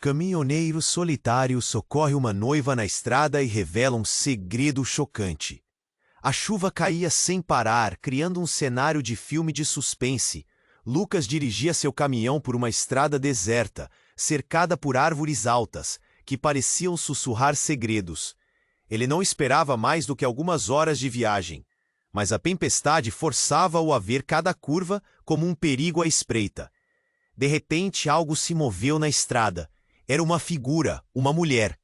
Caminhoneiro solitário socorre uma noiva na estrada e revela um segredo chocante. A chuva caía sem parar, criando um cenário de filme de suspense. Lucas dirigia seu caminhão por uma estrada deserta, cercada por árvores altas, que pareciam sussurrar segredos. Ele não esperava mais do que algumas horas de viagem, mas a tempestade forçava-o a ver cada curva como um perigo à espreita. De repente, algo se moveu na estrada. Era uma figura, uma mulher.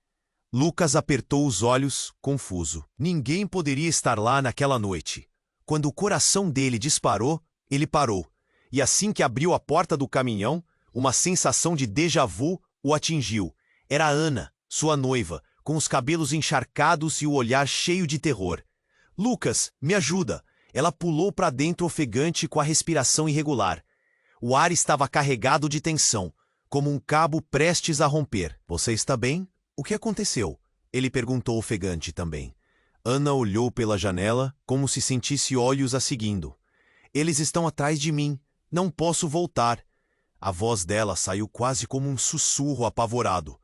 Lucas apertou os olhos, confuso. Ninguém poderia estar lá naquela noite. Quando o coração dele disparou, ele parou. E assim que abriu a porta do caminhão, uma sensação de déjà-vu o atingiu. Era Ana, sua noiva, com os cabelos encharcados e o olhar cheio de terror. "Lucas, me ajuda!" Ela pulou para dentro ofegante com a respiração irregular. O ar estava carregado de tensão, como um cabo prestes a romper. "Você está bem? O que aconteceu?" Ele perguntou ofegante também. Ana olhou pela janela, como se sentisse olhos a seguindo. "Eles estão atrás de mim. Não posso voltar." A voz dela saiu quase como um sussurro apavorado.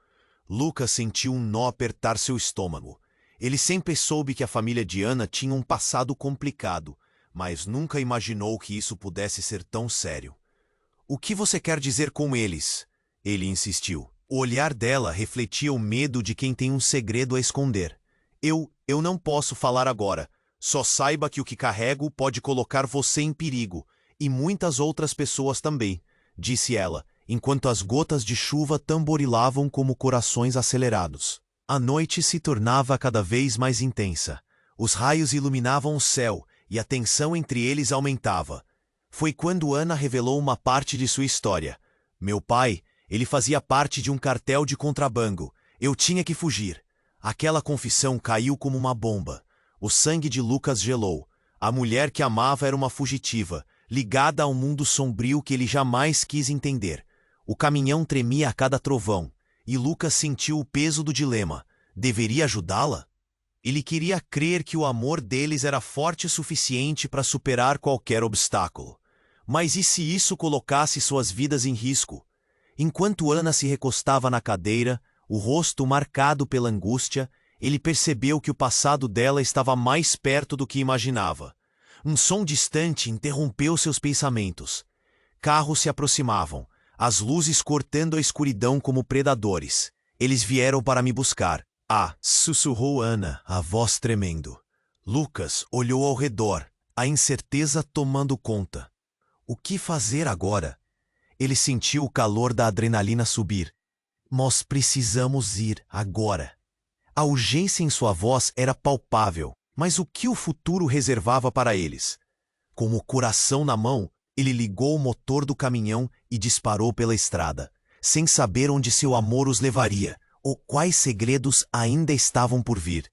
Lucas sentiu um nó apertar seu estômago. Ele sempre soube que a família de Ana tinha um passado complicado, mas nunca imaginou que isso pudesse ser tão sério. "O que você quer dizer com eles?" Ele insistiu. O olhar dela refletia o medo de quem tem um segredo a esconder. Eu não posso falar agora. Só saiba que o que carrego pode colocar você em perigo, e muitas outras pessoas também", disse ela, enquanto as gotas de chuva tamborilavam como corações acelerados. A noite se tornava cada vez mais intensa. Os raios iluminavam o céu, e a tensão entre eles aumentava. Foi quando Ana revelou uma parte de sua história. "Meu pai, ele fazia parte de um cartel de contrabando. Eu tinha que fugir." Aquela confissão caiu como uma bomba. O sangue de Lucas gelou. A mulher que amava era uma fugitiva, ligada a um mundo sombrio que ele jamais quis entender. O caminhão tremia a cada trovão, e Lucas sentiu o peso do dilema. Deveria ajudá-la? Ele queria crer que o amor deles era forte o suficiente para superar qualquer obstáculo. Mas e se isso colocasse suas vidas em risco? Enquanto Ana se recostava na cadeira, o rosto marcado pela angústia, ele percebeu que o passado dela estava mais perto do que imaginava. Um som distante interrompeu seus pensamentos. Carros se aproximavam, as luzes cortando a escuridão como predadores. "Eles vieram para me buscar." "Ah!" sussurrou Ana, a voz tremendo. Lucas olhou ao redor, a incerteza tomando conta. O que fazer agora? Ele sentiu o calor da adrenalina subir. "Nós precisamos ir agora." A urgência em sua voz era palpável, mas o que o futuro reservava para eles? Com o coração na mão, ele ligou o motor do caminhão e disparou pela estrada, sem saber onde seu amor os levaria, ou quais segredos ainda estavam por vir.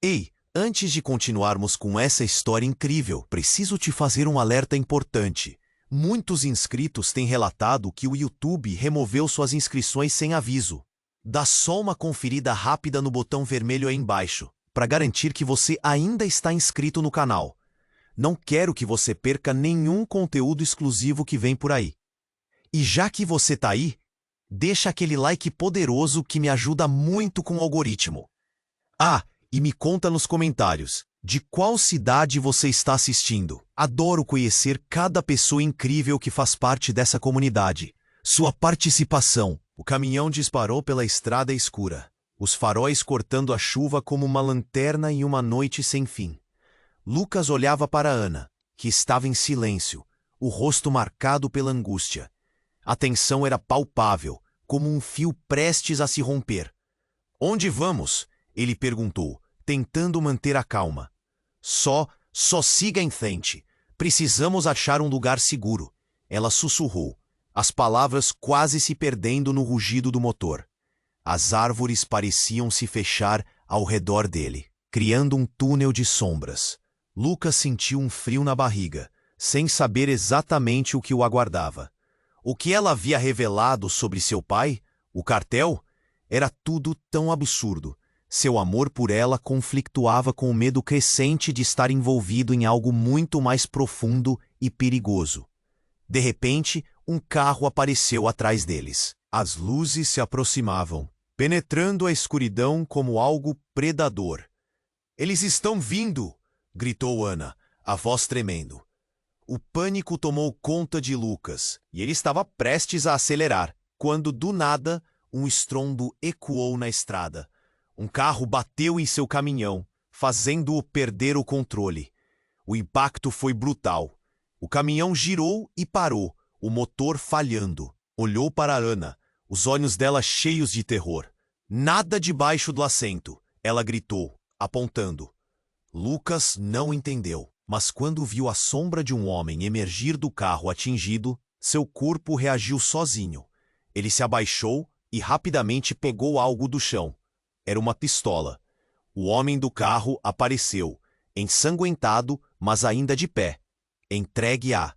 "Ei, antes de continuarmos com essa história incrível, preciso te fazer um alerta importante. Muitos inscritos têm relatado que o YouTube removeu suas inscrições sem aviso. Dá só uma conferida rápida no botão vermelho aí embaixo, para garantir que você ainda está inscrito no canal. Não quero que você perca nenhum conteúdo exclusivo que vem por aí. E já que você tá aí, deixa aquele like poderoso que me ajuda muito com o algoritmo. Ah, e me conta nos comentários, de qual cidade você está assistindo? Adoro conhecer cada pessoa incrível que faz parte dessa comunidade. Sua participação. O caminhão disparou pela estrada escura, os faróis cortando a chuva como uma lanterna em uma noite sem fim. Lucas olhava para Ana, que estava em silêncio, o rosto marcado pela angústia. A tensão era palpável, como um fio prestes a se romper. "Onde vamos?" ele perguntou, tentando manter a calma. Só siga em frente. Precisamos achar um lugar seguro." Ela sussurrou, as palavras quase se perdendo no rugido do motor. As árvores pareciam se fechar ao redor dele, criando um túnel de sombras. Lucas sentiu um frio na barriga, sem saber exatamente o que o aguardava. O que ela havia revelado sobre seu pai, o cartel, era tudo tão absurdo. Seu amor por ela conflituava com o medo crescente de estar envolvido em algo muito mais profundo e perigoso. De repente, um carro apareceu atrás deles. As luzes se aproximavam, penetrando a escuridão como algo predador. "Eles estão vindo!" gritou Ana, a voz tremendo. O pânico tomou conta de Lucas, e ele estava prestes a acelerar, quando, do nada, um estrondo ecoou na estrada. Um carro bateu em seu caminhão, fazendo-o perder o controle. O impacto foi brutal. O caminhão girou e parou, o motor falhando. Olhou para Ana, os olhos dela cheios de terror. "Nada debaixo do assento!" ela gritou, apontando. Lucas não entendeu, mas quando viu a sombra de um homem emergir do carro atingido, seu corpo reagiu sozinho. Ele se abaixou e rapidamente pegou algo do chão. Era uma pistola. O homem do carro apareceu, ensanguentado, mas ainda de pé. "Entregue a..."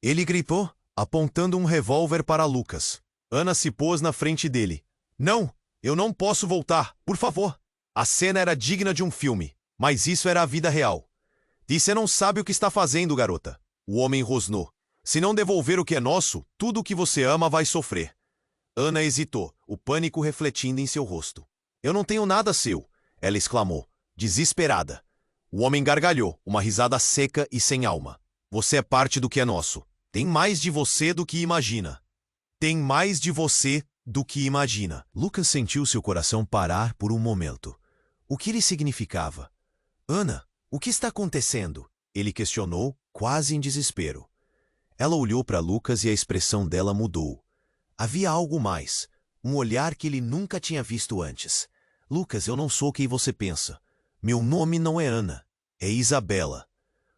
Ele gritou, apontando um revólver para Lucas. Ana se pôs na frente dele. "Não, eu não posso voltar, por favor." A cena era digna de um filme, mas isso era a vida real. "Você não sabe o que está fazendo, garota." O homem rosnou. "Se não devolver o que é nosso, tudo o que você ama vai sofrer." Ana hesitou, o pânico refletindo em seu rosto. "Eu não tenho nada seu," ela exclamou, desesperada. O homem gargalhou, uma risada seca e sem alma. "Você é parte do que é nosso. Tem mais de você do que imagina." "Tem mais de você do que imagina." Lucas sentiu seu coração parar por um momento. O que ele significava? "Ana, o que está acontecendo?" ele questionou, quase em desespero. Ela olhou para Lucas e a expressão dela mudou. Havia algo mais, um olhar que ele nunca tinha visto antes. "Lucas, eu não sou quem você pensa. Meu nome não é Ana, é Isabela."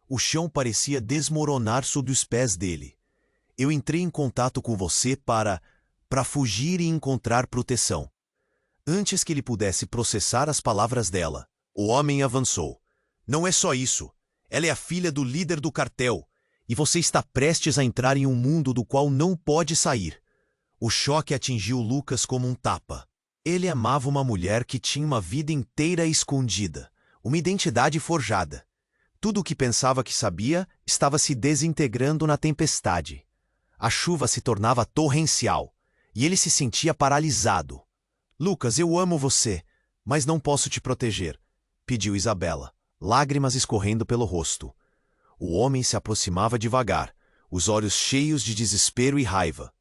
O chão parecia desmoronar sob os pés dele. "Eu entrei em contato com você para fugir e encontrar proteção." Antes que ele pudesse processar as palavras dela, o homem avançou. "Não é só isso. Ela é a filha do líder do cartel, e você está prestes a entrar em um mundo do qual não pode sair." O choque atingiu Lucas como um tapa. Ele amava uma mulher que tinha uma vida inteira escondida, uma identidade forjada. Tudo o que pensava que sabia estava se desintegrando na tempestade. A chuva se tornava torrencial, e ele se sentia paralisado. "Lucas, eu amo você, mas não posso te proteger", pediu Isabela, lágrimas escorrendo pelo rosto. O homem se aproximava devagar, os olhos cheios de desespero e raiva.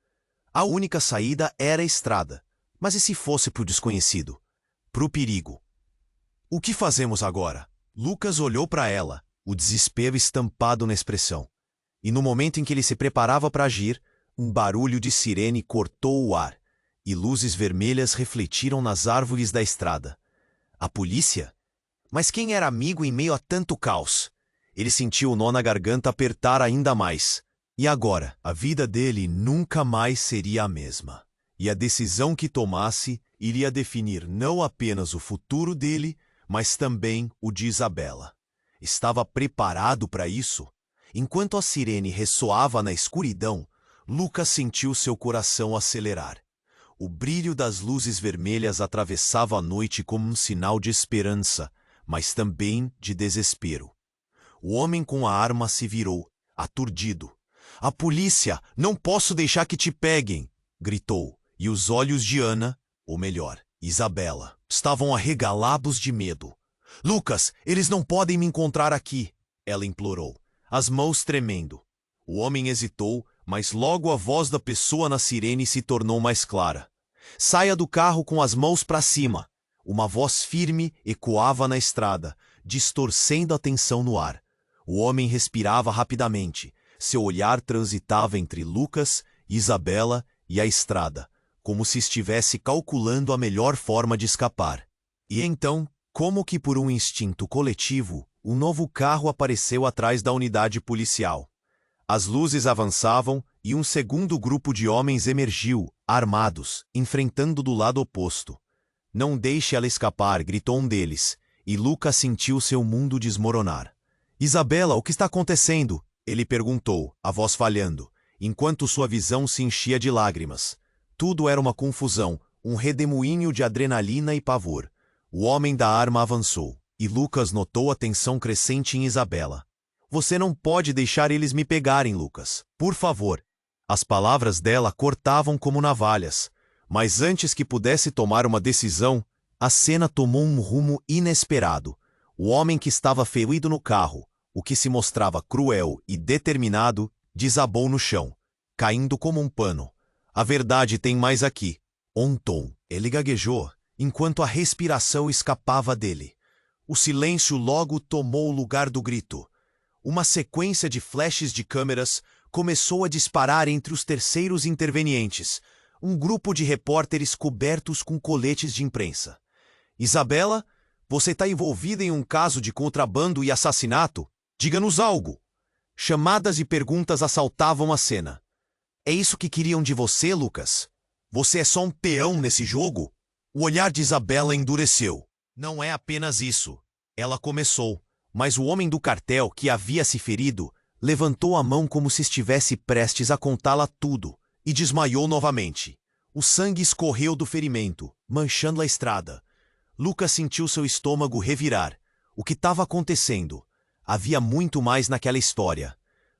A única saída era a estrada, mas e se fosse para o desconhecido? Para o perigo? "O que fazemos agora?" Lucas olhou para ela, o desespero estampado na expressão. E no momento em que ele se preparava para agir, um barulho de sirene cortou o ar, e luzes vermelhas refletiram nas árvores da estrada. A polícia? Mas quem era amigo em meio a tanto caos? Ele sentiu o nó na garganta apertar ainda mais. E agora, a vida dele nunca mais seria a mesma. E a decisão que tomasse iria definir não apenas o futuro dele, mas também o de Isabela. Estava preparado para isso? Enquanto a sirene ressoava na escuridão, Lucas sentiu seu coração acelerar. O brilho das luzes vermelhas atravessava a noite como um sinal de esperança, mas também de desespero. O homem com a arma se virou, aturdido. "A polícia! Não posso deixar que te peguem!" gritou, e os olhos de Ana, ou melhor, Isabela, estavam arregalados de medo. "Lucas, eles não podem me encontrar aqui!" ela implorou, as mãos tremendo. O homem hesitou, mas logo a voz da pessoa na sirene se tornou mais clara. "Saia do carro com as mãos para cima!" Uma voz firme ecoava na estrada, distorcendo a tensão no ar. O homem respirava rapidamente. Seu olhar transitava entre Lucas, Isabela e a estrada, como se estivesse calculando a melhor forma de escapar. E então, como que por um instinto coletivo, um novo carro apareceu atrás da unidade policial. As luzes avançavam e um segundo grupo de homens emergiu, armados, enfrentando do lado oposto. "Não deixe ela escapar", gritou um deles, e Lucas sentiu seu mundo desmoronar. "Isabela, o que está acontecendo?" ele perguntou, a voz falhando, enquanto sua visão se enchia de lágrimas. Tudo era uma confusão, um redemoinho de adrenalina e pavor. O homem da arma avançou, e Lucas notou a tensão crescente em Isabela. "Você não pode deixar eles me pegarem, Lucas. Por favor." As palavras dela cortavam como navalhas, mas antes que pudesse tomar uma decisão, a cena tomou um rumo inesperado. O homem que estava ferido no carro, o que se mostrava cruel e determinado, desabou no chão, caindo como um pano. A verdade tem mais aqui. Onton. Ele gaguejou, enquanto a respiração escapava dele. O silêncio logo tomou o lugar do grito. Uma sequência de flashes de câmeras começou a disparar entre os terceiros intervenientes, um grupo de repórteres cobertos com coletes de imprensa. Isabela, você está envolvida em um caso de contrabando e assassinato? Diga-nos algo. Chamadas e perguntas assaltavam a cena. É isso que queriam de você, Lucas? Você é só um peão nesse jogo? O olhar de Isabela endureceu. Não é apenas isso. Ela começou, mas o homem do cartel que havia se ferido levantou a mão como se estivesse prestes a contá-la tudo e desmaiou novamente. O sangue escorreu do ferimento, manchando a estrada. Lucas sentiu seu estômago revirar. O que estava acontecendo? Havia muito mais naquela história.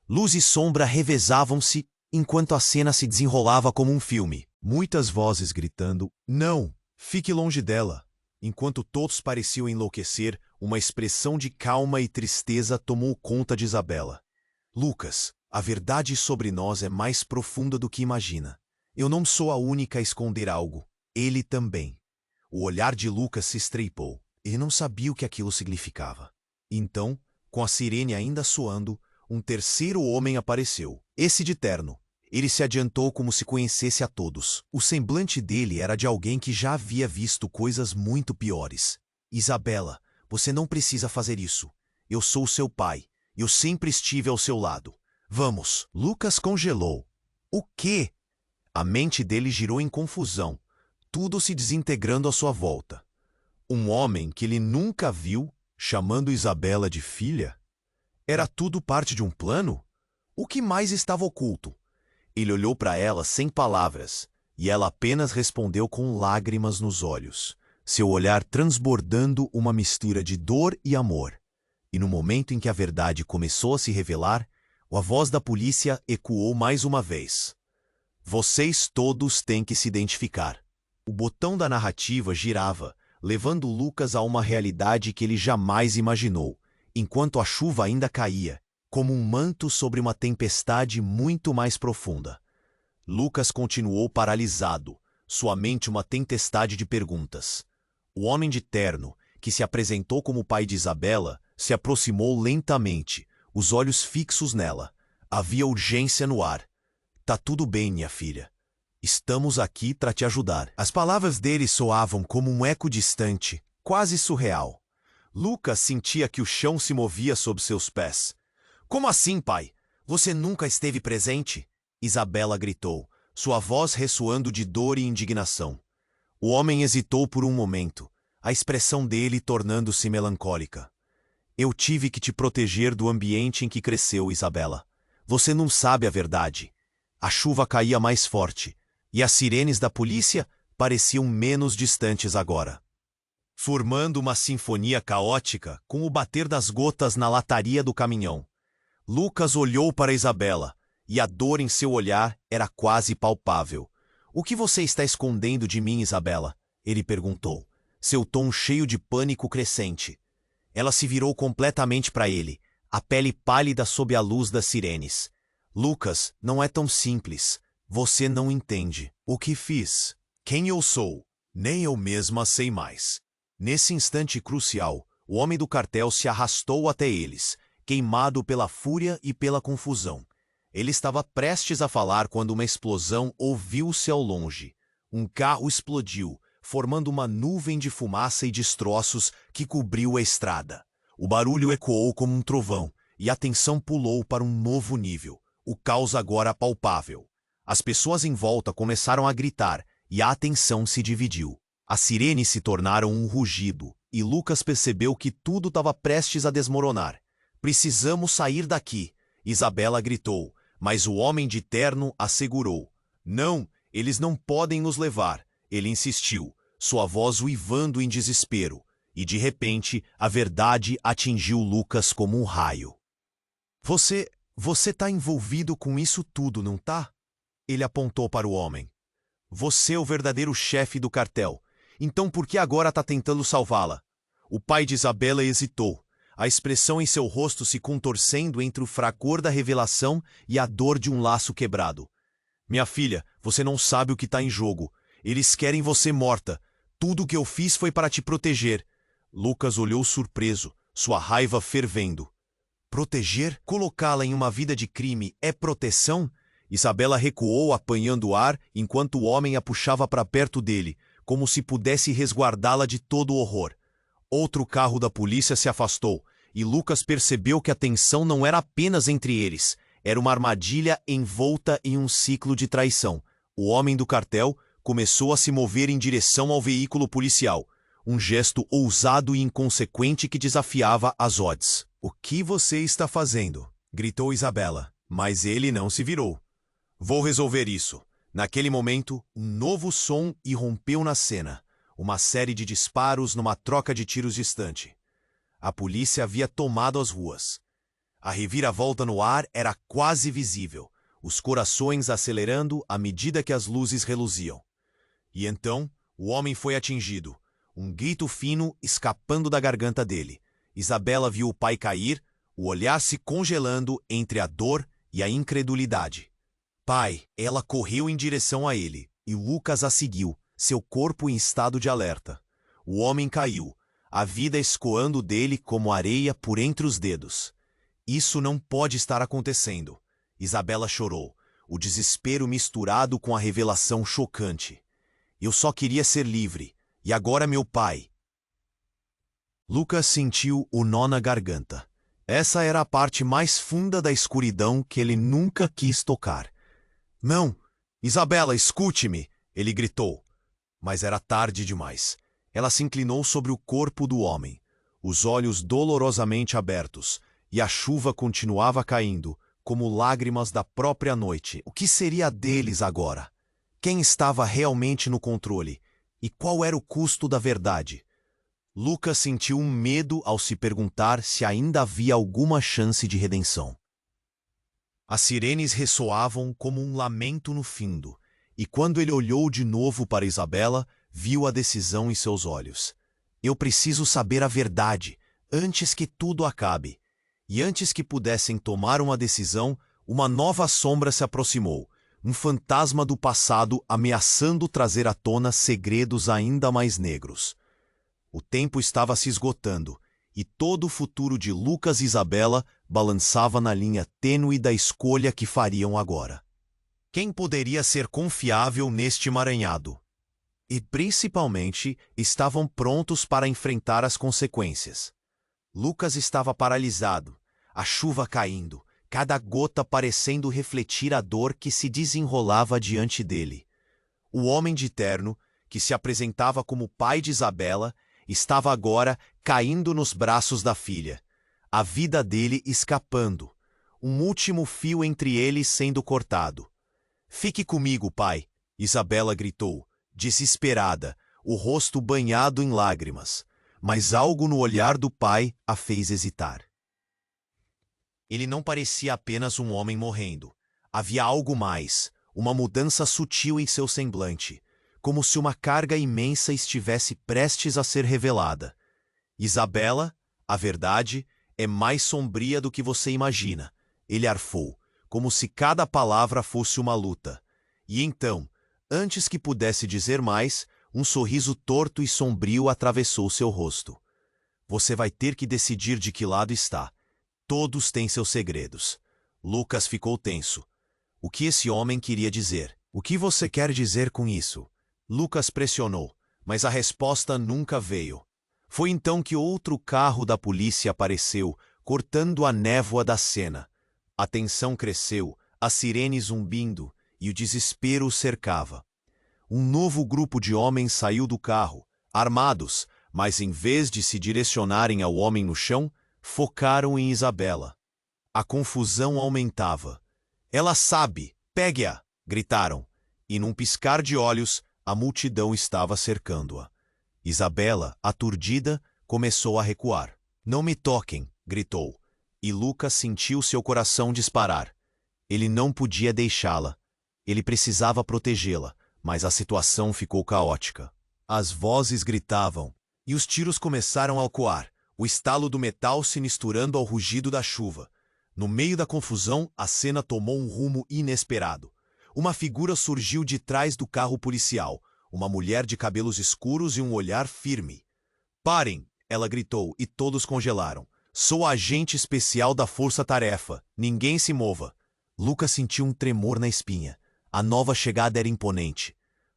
Luz e sombra revezavam-se enquanto a cena se desenrolava como um filme. Muitas vozes gritando, não, fique longe dela. Enquanto todos pareciam enlouquecer, uma expressão de calma e tristeza tomou conta de Isabela. Lucas, a verdade sobre nós é mais profunda do que imagina. Eu não sou a única a esconder algo. Ele também. O olhar de Lucas se estreipou. Ele não sabia o que aquilo significava. Então, com a sirene ainda soando, um terceiro homem apareceu. Esse de terno. Ele se adiantou como se conhecesse a todos. O semblante dele era de alguém que já havia visto coisas muito piores. Isabela, você não precisa fazer isso. Eu sou seu pai. Eu sempre estive ao seu lado. Vamos. Lucas congelou. O quê? A mente dele girou em confusão, tudo se desintegrando à sua volta. Um homem que ele nunca viu, chamando Isabela de filha? Era tudo parte de um plano? O que mais estava oculto? Ele olhou para ela sem palavras, e ela apenas respondeu com lágrimas nos olhos, seu olhar transbordando uma mistura de dor e amor. E no momento em que a verdade começou a se revelar, a voz da polícia ecoou mais uma vez. Vocês todos têm que se identificar. O botão da narrativa girava, levando Lucas a uma realidade que ele jamais imaginou, enquanto a chuva ainda caía, como um manto sobre uma tempestade muito mais profunda. Lucas continuou paralisado, sua mente uma tempestade de perguntas. O homem de terno, que se apresentou como o pai de Isabela, se aproximou lentamente, os olhos fixos nela. Havia urgência no ar. Tá tudo bem, minha filha. Estamos aqui para te ajudar. As palavras dele soavam como um eco distante, quase surreal. Lucas sentia que o chão se movia sob seus pés. Como assim, pai? Você nunca esteve presente? Isabela gritou, sua voz ressoando de dor e indignação. O homem hesitou por um momento, a expressão dele tornando-se melancólica. Eu tive que te proteger do ambiente em que cresceu, Isabela. Você não sabe a verdade. A chuva caía mais forte, e as sirenes da polícia pareciam menos distantes agora, formando uma sinfonia caótica com o bater das gotas na lataria do caminhão. Lucas olhou para Isabela, e a dor em seu olhar era quase palpável. O que você está escondendo de mim, Isabela? Ele perguntou, seu tom cheio de pânico crescente. Ela se virou completamente para ele, a pele pálida sob a luz das sirenes. Lucas, não é tão simples. Você não entende. O que fiz? Quem eu sou? Nem eu mesma sei mais. Nesse instante crucial, o homem do cartel se arrastou até eles, queimado pela fúria e pela confusão. Ele estava prestes a falar quando uma explosão ouviu-se ao longe. Um carro explodiu, formando uma nuvem de fumaça e destroços que cobriu a estrada. O barulho ecoou como um trovão, e a tensão pulou para um novo nível. O caos agora palpável. As pessoas em volta começaram a gritar, e a atenção se dividiu. As sirenes se tornaram um rugido, e Lucas percebeu que tudo estava prestes a desmoronar. Precisamos sair daqui, Isabela gritou, mas o homem de terno assegurou. Não, eles não podem nos levar, ele insistiu, sua voz uivando em desespero, e de repente a verdade atingiu Lucas como um raio. Você tá envolvido com isso tudo, não tá? Ele apontou para o homem. Você é o verdadeiro chefe do cartel. Então por que agora está tentando salvá-la? O pai de Isabela hesitou, a expressão em seu rosto se contorcendo entre o fragor da revelação e a dor de um laço quebrado. Minha filha, você não sabe o que está em jogo. Eles querem você morta. Tudo o que eu fiz foi para te proteger. Lucas olhou surpreso, sua raiva fervendo. Proteger? Colocá-la em uma vida de crime é proteção? Isabela recuou apanhando ar enquanto o homem a puxava para perto dele, como se pudesse resguardá-la de todo o horror. Outro carro da polícia se afastou, e Lucas percebeu que a tensão não era apenas entre eles. Era uma armadilha envolta em um ciclo de traição. O homem do cartel começou a se mover em direção ao veículo policial, um gesto ousado e inconsequente que desafiava as odds. O que você está fazendo? Gritou Isabela, mas ele não se virou. Vou resolver isso. Naquele momento, um novo som irrompeu na cena. Uma série de disparos numa troca de tiros distante. A polícia havia tomado as ruas. A reviravolta no ar era quase visível, os corações acelerando à medida que as luzes reluziam. E então, o homem foi atingido, um grito fino escapando da garganta dele. Isabela viu o pai cair, o olhar se congelando entre a dor e a incredulidade. Pai, ela correu em direção a ele, e Lucas a seguiu, seu corpo em estado de alerta. O homem caiu, a vida escoando dele como areia por entre os dedos. Isso não pode estar acontecendo. Isabela chorou, o desespero misturado com a revelação chocante. Eu só queria ser livre, e agora meu pai. Lucas sentiu o nó na garganta. Essa era a parte mais funda da escuridão que ele nunca quis tocar. Não! Isabela, escute-me! Ele gritou. Mas era tarde demais. Ela se inclinou sobre o corpo do homem, os olhos dolorosamente abertos, e a chuva continuava caindo, como lágrimas da própria noite. O que seria deles agora? Quem estava realmente no controle? E qual era o custo da verdade? Lucas sentiu um medo ao se perguntar se ainda havia alguma chance de redenção. As sirenes ressoavam como um lamento no findo, e quando ele olhou de novo para Isabela, viu a decisão em seus olhos. Eu preciso saber a verdade, antes que tudo acabe. E antes que pudessem tomar uma decisão, uma nova sombra se aproximou, um fantasma do passado ameaçando trazer à tona segredos ainda mais negros. O tempo estava se esgotando, e todo o futuro de Lucas e Isabela balançava na linha tênue da escolha que fariam agora. Quem poderia ser confiável neste emaranhado? E, principalmente, estavam prontos para enfrentar as consequências. Lucas estava paralisado, a chuva caindo, cada gota parecendo refletir a dor que se desenrolava diante dele. O homem de terno, que se apresentava como pai de Isabela, estava agora caindo nos braços da filha, a vida dele escapando, um último fio entre eles sendo cortado. Fique comigo, pai, Isabela gritou, desesperada, o rosto banhado em lágrimas, mas algo no olhar do pai a fez hesitar. Ele não parecia apenas um homem morrendo. Havia algo mais, uma mudança sutil em seu semblante, como se uma carga imensa estivesse prestes a ser revelada. Isabela, a verdade, é mais sombria do que você imagina, ele arfou, como se cada palavra fosse uma luta. E então, antes que pudesse dizer mais, um sorriso torto e sombrio atravessou seu rosto. Você vai ter que decidir de que lado está. Todos têm seus segredos. Lucas ficou tenso. O que esse homem queria dizer? O que você quer dizer com isso? Lucas pressionou, mas a resposta nunca veio. Foi então que outro carro da polícia apareceu, cortando a névoa da cena. A tensão cresceu, a sirene zumbindo, e o desespero o cercava. Um novo grupo de homens saiu do carro, armados, mas em vez de se direcionarem ao homem no chão, focaram em Isabela. A confusão aumentava. Ela sabe! Pegue-a! Gritaram, e num piscar de olhos, a multidão estava cercando-a. Isabela, aturdida, começou a recuar. Não me toquem! Gritou, e Lucas sentiu seu coração disparar. Ele não podia deixá-la. Ele precisava protegê-la, mas a situação ficou caótica. As vozes gritavam, e os tiros começaram a ecoar, o estalo do metal se misturando ao rugido da chuva. No meio da confusão, a cena tomou um rumo inesperado. Uma figura surgiu de trás do carro policial, uma mulher de cabelos escuros e um olhar firme. "Parem!" ela gritou, e todos congelaram. "Sou a agente especial da Força Tarefa. Ninguém se mova." Lucas sentiu um tremor na espinha. A nova chegada era imponente.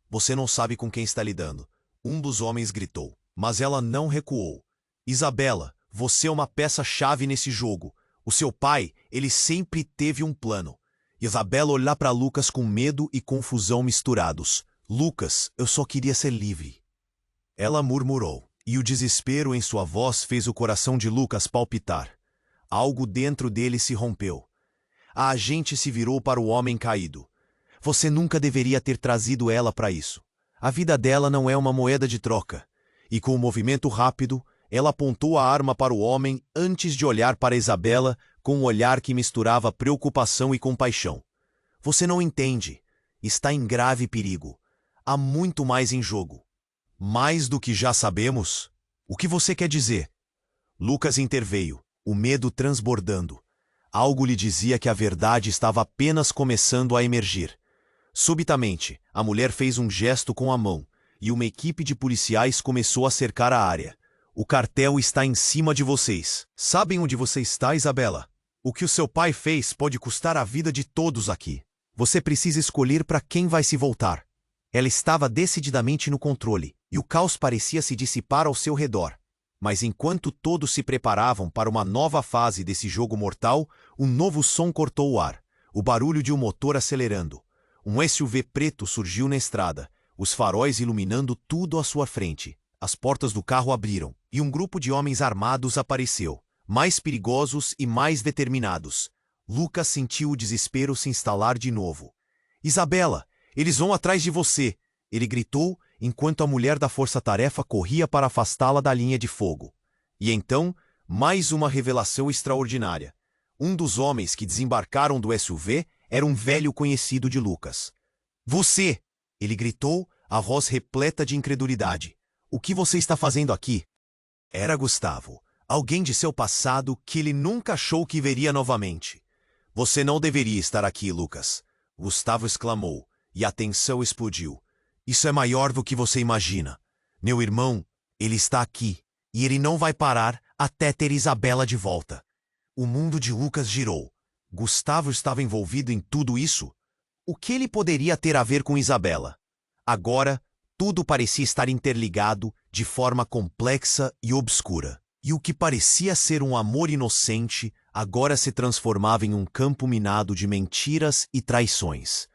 "Você não sabe com quem está lidando." Um dos homens gritou, mas ela não recuou. "Isabela, você é uma peça-chave nesse jogo. O seu pai, ele sempre teve um plano." Isabela olhou para Lucas com medo e confusão misturados. "Lucas, eu só queria ser livre." Ela murmurou, e o desespero em sua voz fez o coração de Lucas palpitar. Algo dentro dele se rompeu. A agente se virou para o homem caído. "Você nunca deveria ter trazido ela para isso. A vida dela não é uma moeda de troca." E com um movimento rápido, ela apontou a arma para o homem antes de olhar para Isabela com um olhar que misturava preocupação e compaixão. "Você não entende. Está em grave perigo. Há muito mais em jogo." "Mais do que já sabemos? O que você quer dizer?" Lucas interveio, o medo transbordando. Algo lhe dizia que a verdade estava apenas começando a emergir. Subitamente, a mulher fez um gesto com a mão, e uma equipe de policiais começou a cercar a área. "O cartel está em cima de vocês. Sabem onde você está, Isabela? O que o seu pai fez pode custar a vida de todos aqui. Você precisa escolher para quem vai se voltar." Ela estava decididamente no controle, e o caos parecia se dissipar ao seu redor. Mas enquanto todos se preparavam para uma nova fase desse jogo mortal, um novo som cortou o ar. O barulho de um motor acelerando. Um SUV preto surgiu na estrada, os faróis iluminando tudo à sua frente. As portas do carro abriram, e um grupo de homens armados apareceu, mais perigosos e mais determinados. Lucas sentiu o desespero se instalar de novo. "Isabela, eles vão atrás de você!" ele gritou, enquanto a mulher da força-tarefa corria para afastá-la da linha de fogo. E então, mais uma revelação extraordinária. Um dos homens que desembarcaram do SUV era um velho conhecido de Lucas. "Você!" ele gritou, a voz repleta de incredulidade. "O que você está fazendo aqui?" Era Gustavo, alguém de seu passado que ele nunca achou que veria novamente. "Você não deveria estar aqui, Lucas." Gustavo exclamou, e a tensão explodiu. "Isso é maior do que você imagina. Meu irmão, ele está aqui, e ele não vai parar até ter Isabela de volta." O mundo de Lucas girou. Gustavo estava envolvido em tudo isso? O que ele poderia ter a ver com Isabela? Agora, tudo parecia estar interligado de forma complexa e obscura. E o que parecia ser um amor inocente, agora se transformava em um campo minado de mentiras e traições.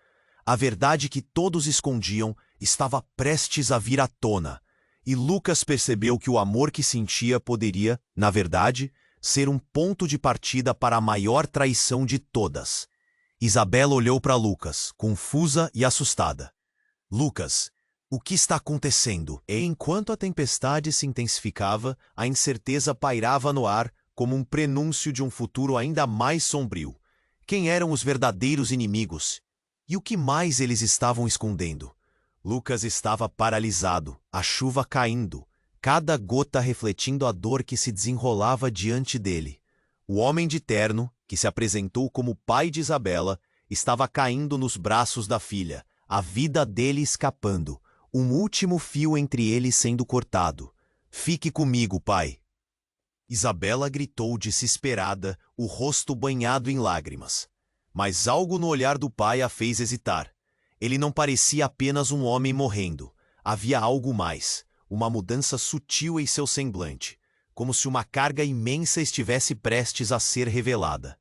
A verdade que todos escondiam estava prestes a vir à tona, e Lucas percebeu que o amor que sentia poderia, na verdade, ser um ponto de partida para a maior traição de todas. Isabela olhou para Lucas, confusa e assustada. "Lucas, o que está acontecendo?" E enquanto a tempestade se intensificava, a incerteza pairava no ar como um prenúncio de um futuro ainda mais sombrio. Quem eram os verdadeiros inimigos? E o que mais eles estavam escondendo? Lucas estava paralisado, a chuva caindo, cada gota refletindo a dor que se desenrolava diante dele. O homem de terno, que se apresentou como pai de Isabela, estava caindo nos braços da filha, a vida dele escapando, um último fio entre eles sendo cortado. "Fique comigo, pai." Isabela gritou desesperada, o rosto banhado em lágrimas. Mas algo no olhar do pai a fez hesitar. Ele não parecia apenas um homem morrendo. Havia algo mais, uma mudança sutil em seu semblante, como se uma carga imensa estivesse prestes a ser revelada.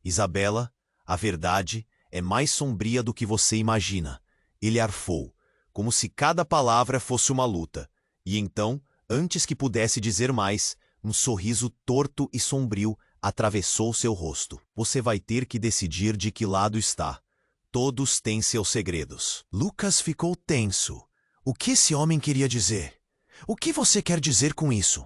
"Isabela, a verdade é mais sombria do que você imagina." Ele arfou, como se cada palavra fosse uma luta. E então, antes que pudesse dizer mais, um sorriso torto e sombrio atravessou seu rosto. "Você vai ter que decidir de que lado está. Todos têm seus segredos." Lucas ficou tenso. O que esse homem queria dizer? "O que você quer dizer com isso?"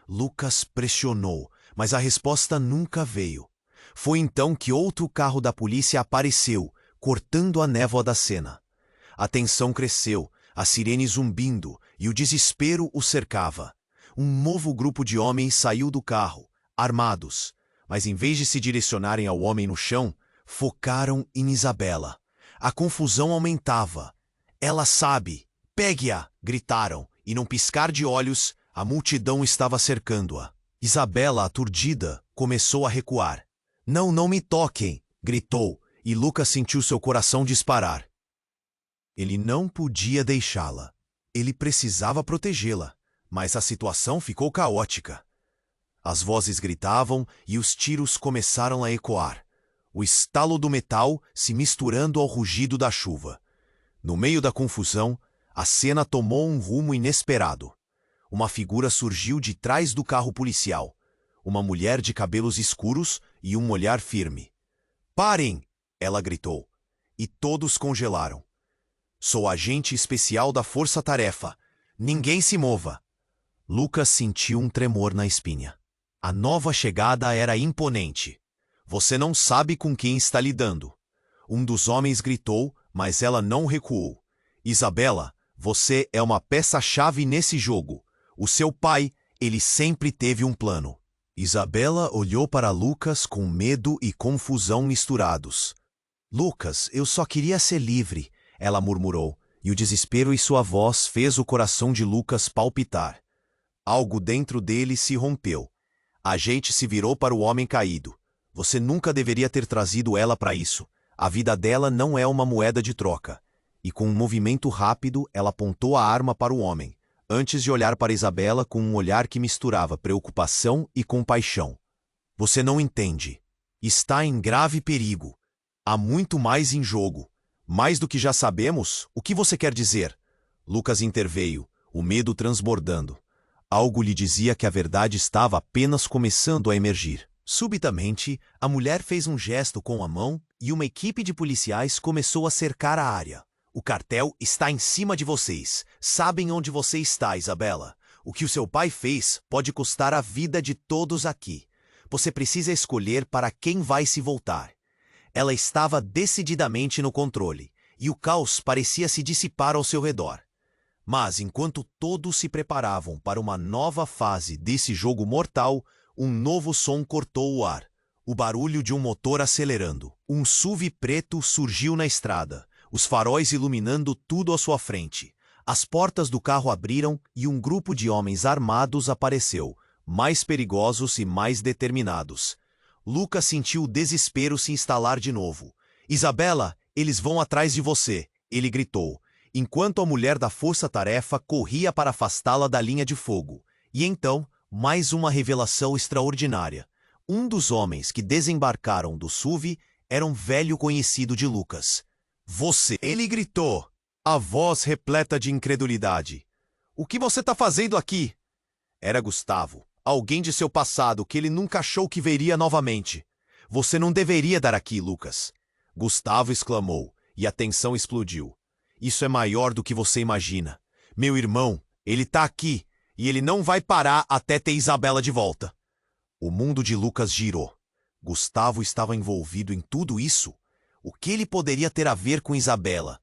Lucas pressionou, mas a resposta nunca veio. Foi então que outro carro da polícia apareceu, cortando a névoa da cena. A tensão cresceu, a sirene zumbindo, e o desespero o cercava. Um novo grupo de homens saiu do carro, armados, mas em vez de se direcionarem ao homem no chão, focaram em Isabela. A confusão aumentava. "Ela sabe! Pegue-a!" gritaram, e num piscar de olhos, a multidão estava cercando-a. Isabela, aturdida, começou a recuar. "Não, não me toquem!" gritou, e Lucas sentiu seu coração disparar. Ele não podia deixá-la. Ele precisava protegê-la, mas a situação ficou caótica. As vozes gritavam e os tiros começaram a ecoar, o estalo do metal se misturando ao rugido da chuva. No meio da confusão, a cena tomou um rumo inesperado. Uma figura surgiu de trás do carro policial, uma mulher de cabelos escuros e um olhar firme. "Parem!" ela gritou, e todos congelaram. "Sou agente especial da Força Tarefa. Ninguém se mova." Lucas sentiu um tremor na espinha. A nova chegada era imponente. "Você não sabe com quem está lidando." Um dos homens gritou, mas ela não recuou. "Isabela, você é uma peça-chave nesse jogo. O seu pai, ele sempre teve um plano." Isabela olhou para Lucas com medo e confusão misturados. "Lucas, eu só queria ser livre," ela murmurou, e o desespero em sua voz fez o coração de Lucas palpitar. Algo dentro dele se rompeu. A gente se virou para o homem caído. "Você nunca deveria ter trazido ela para isso. A vida dela não é uma moeda de troca." E com um movimento rápido, ela apontou a arma para o homem, antes de olhar para Isabela com um olhar que misturava preocupação e compaixão. "Você não entende. Está em grave perigo. Há muito mais em jogo. Mais do que já sabemos, o que você quer dizer?" Lucas interveio, o medo transbordando. Algo lhe dizia que a verdade estava apenas começando a emergir. Subitamente, a mulher fez um gesto com a mão e uma equipe de policiais começou a cercar a área. "O cartel está em cima de vocês. Sabem onde você está, Isabela. O que o seu pai fez pode custar a vida de todos aqui. Você precisa escolher para quem vai se voltar." Ela estava decididamente no controle, e o caos parecia se dissipar ao seu redor. Mas, enquanto todos se preparavam para uma nova fase desse jogo mortal, um novo som cortou o ar. O barulho de um motor acelerando. Um SUV preto surgiu na estrada, os faróis iluminando tudo à sua frente. As portas do carro abriram e um grupo de homens armados apareceu, mais perigosos e mais determinados. Lucas sentiu o desespero se instalar de novo. "Isabela, eles vão atrás de você!" ele gritou, enquanto a mulher da força-tarefa corria para afastá-la da linha de fogo. E então, mais uma revelação extraordinária. Um dos homens que desembarcaram do SUV era um velho conhecido de Lucas. "Você!" ele gritou, a voz repleta de incredulidade. "O que você está fazendo aqui?" Era Gustavo, alguém de seu passado que ele nunca achou que veria novamente. "Você não deveria dar aqui, Lucas." Gustavo exclamou, e a tensão explodiu. "Isso é maior do que você imagina. Meu irmão, ele tá aqui, e ele não vai parar até ter Isabela de volta." O mundo de Lucas girou. Gustavo estava envolvido em tudo isso? O que ele poderia ter a ver com Isabela?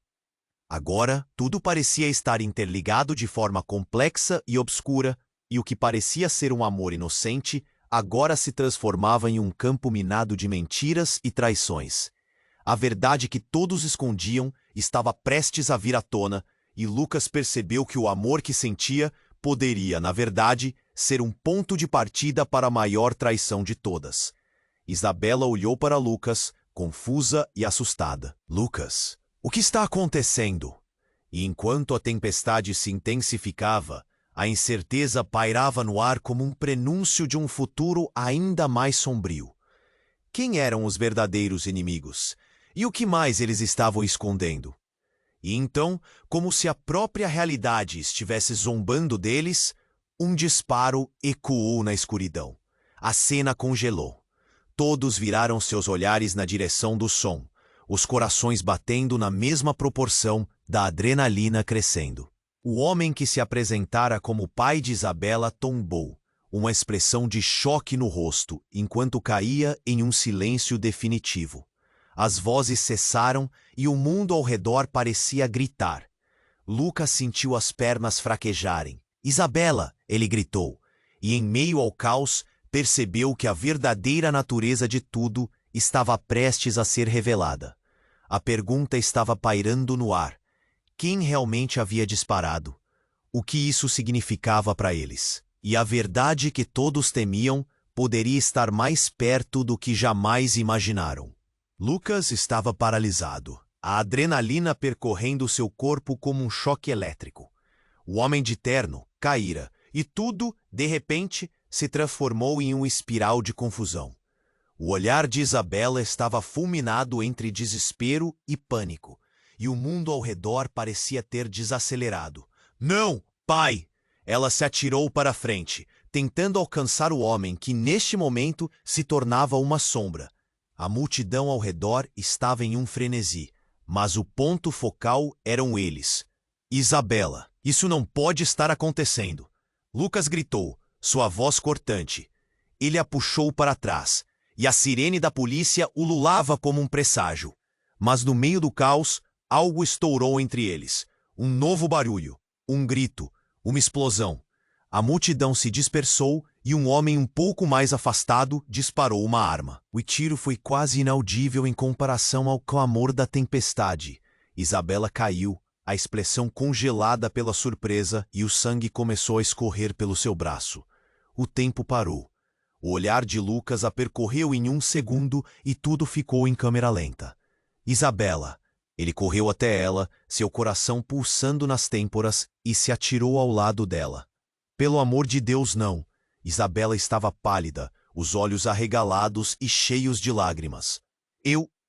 Agora, tudo parecia estar interligado de forma complexa e obscura, e o que parecia ser um amor inocente, agora se transformava em um campo minado de mentiras e traições. A verdade que todos escondiam estava prestes a vir à tona, e Lucas percebeu que o amor que sentia poderia, na verdade, ser um ponto de partida para a maior traição de todas. Isabela olhou para Lucas, confusa e assustada. "Lucas, o que está acontecendo?" E enquanto a tempestade se intensificava, a incerteza pairava no ar como um prenúncio de um futuro ainda mais sombrio. Quem eram os verdadeiros inimigos? E o que mais eles estavam escondendo? E então, como se a própria realidade estivesse zombando deles, um disparo ecoou na escuridão. A cena congelou. Todos viraram seus olhares na direção do som, os corações batendo na mesma proporção da adrenalina crescendo. O homem que se apresentara como pai de Isabela tombou, uma expressão de choque no rosto, enquanto caía em um silêncio definitivo. As vozes cessaram e o mundo ao redor parecia gritar. Lucas sentiu as pernas fraquejarem. Isabela, ele gritou, e em meio ao caos percebeu que a verdadeira natureza de tudo estava prestes a ser revelada. A pergunta estava pairando no ar. Quem realmente havia disparado? O que isso significava para eles? E a verdade que todos temiam poderia estar mais perto do que jamais imaginaram. Lucas estava paralisado, a adrenalina percorrendo seu corpo como um choque elétrico. O homem de terno caíra, e tudo, de repente, se transformou em uma espiral de confusão. O olhar de Isabela estava fulminado entre desespero e pânico, e o mundo ao redor parecia ter desacelerado. Não, pai! Ela se atirou para a frente, tentando alcançar o homem que neste momento se tornava uma sombra. A multidão ao redor estava em um frenesi, mas o ponto focal eram eles. Isabela, isso não pode estar acontecendo. Lucas gritou, sua voz cortante. Ele a puxou para trás, e a sirene da polícia ululava como um presságio. Mas no meio do caos, algo estourou entre eles. Um novo barulho, um grito, uma explosão. A multidão se dispersou e um homem um pouco mais afastado disparou uma arma. O tiro foi quase inaudível em comparação ao clamor da tempestade. Isabela caiu, a expressão congelada pela surpresa, e o sangue começou a escorrer pelo seu braço. O tempo parou. O olhar de Lucas a percorreu em um segundo e tudo ficou em câmera lenta. Isabela. Ele correu até ela, seu coração pulsando nas têmporas, e se atirou ao lado dela. Pelo amor de Deus, não! Isabela estava pálida, os olhos arregalados e cheios de lágrimas.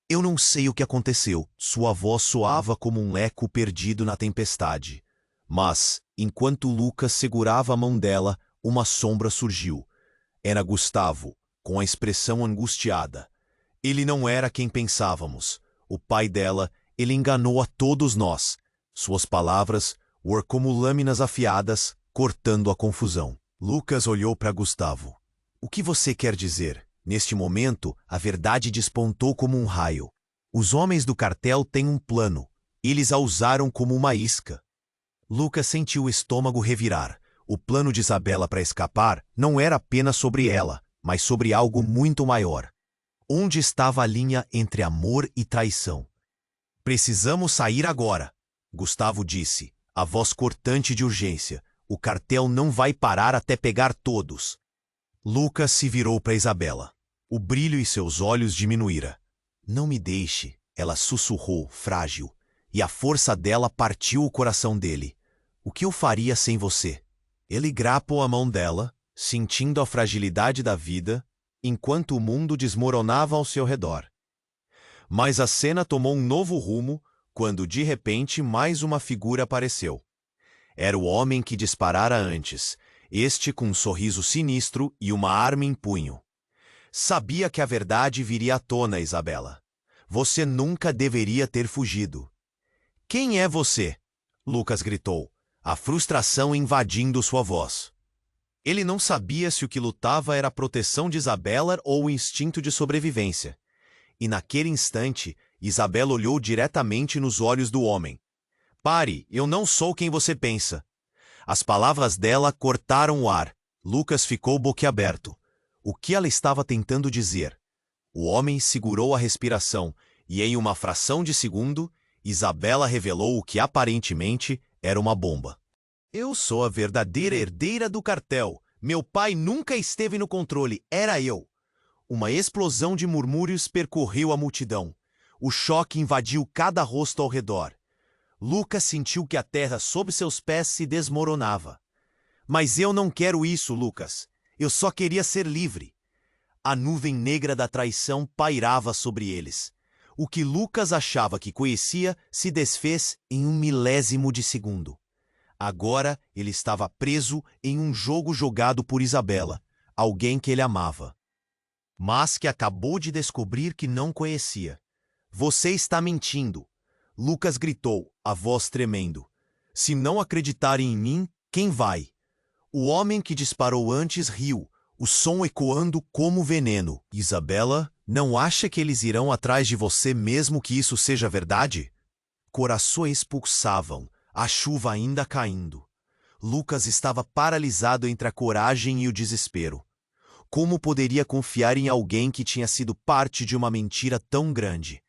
Eu não sei o que aconteceu. Sua voz soava como um eco perdido na tempestade. Mas, enquanto Lucas segurava a mão dela, uma sombra surgiu. Era Gustavo, com a expressão angustiada. Ele não era quem pensávamos. O pai dela, ele enganou a todos nós. Suas palavras were como lâminas afiadas, cortando a confusão. Lucas olhou para Gustavo. O que você quer dizer? Neste momento, a verdade despontou como um raio. Os homens do cartel têm um plano. Eles a usaram como uma isca. Lucas sentiu o estômago revirar. O plano de Isabela para escapar não era apenas sobre ela, mas sobre algo muito maior. Onde estava a linha entre amor e traição? Precisamos sair agora, Gustavo disse, a voz cortante de urgência. O cartel não vai parar até pegar todos. Lucas se virou para Isabela. O brilho em seus olhos diminuíra. Não me deixe, ela sussurrou, frágil, e a força dela partiu o coração dele. O que eu faria sem você? Ele grapou a mão dela, sentindo a fragilidade da vida, enquanto o mundo desmoronava ao seu redor. Mas a cena tomou um novo rumo quando, de repente, mais uma figura apareceu. Era o homem que disparara antes, este com um sorriso sinistro e uma arma em punho. Sabia que a verdade viria à tona, Isabela. Você nunca deveria ter fugido. Quem é você? Lucas gritou, a frustração invadindo sua voz. Ele não sabia se o que lutava era a proteção de Isabela ou o instinto de sobrevivência. E naquele instante, Isabela olhou diretamente nos olhos do homem. Pare, eu não sou quem você pensa. As palavras dela cortaram o ar. Lucas ficou boquiaberto. O que ela estava tentando dizer? O homem segurou a respiração e, em uma fração de segundo, Isabela revelou o que aparentemente era uma bomba. Eu sou a verdadeira herdeira do cartel. Meu pai nunca esteve no controle, era eu. Uma explosão de murmúrios percorreu a multidão. O choque invadiu cada rosto ao redor. Lucas sentiu que a terra sob seus pés se desmoronava. Mas eu não quero isso, Lucas. Eu só queria ser livre. A nuvem negra da traição pairava sobre eles. O que Lucas achava que conhecia se desfez em um milésimo de segundo. Agora ele estava preso em um jogo jogado por Isabela, alguém que ele amava, mas que acabou de descobrir que não conhecia. Você está mentindo! Lucas gritou, a voz tremendo. Se não acreditarem em mim, quem vai? O homem que disparou antes riu, o som ecoando como veneno. Isabela, Não acha que eles irão atrás de você mesmo que isso seja verdade? Corações pulsavam, a chuva ainda caindo. Lucas estava paralisado entre a coragem e o desespero. Como poderia confiar em alguém que tinha sido parte de uma mentira tão grande?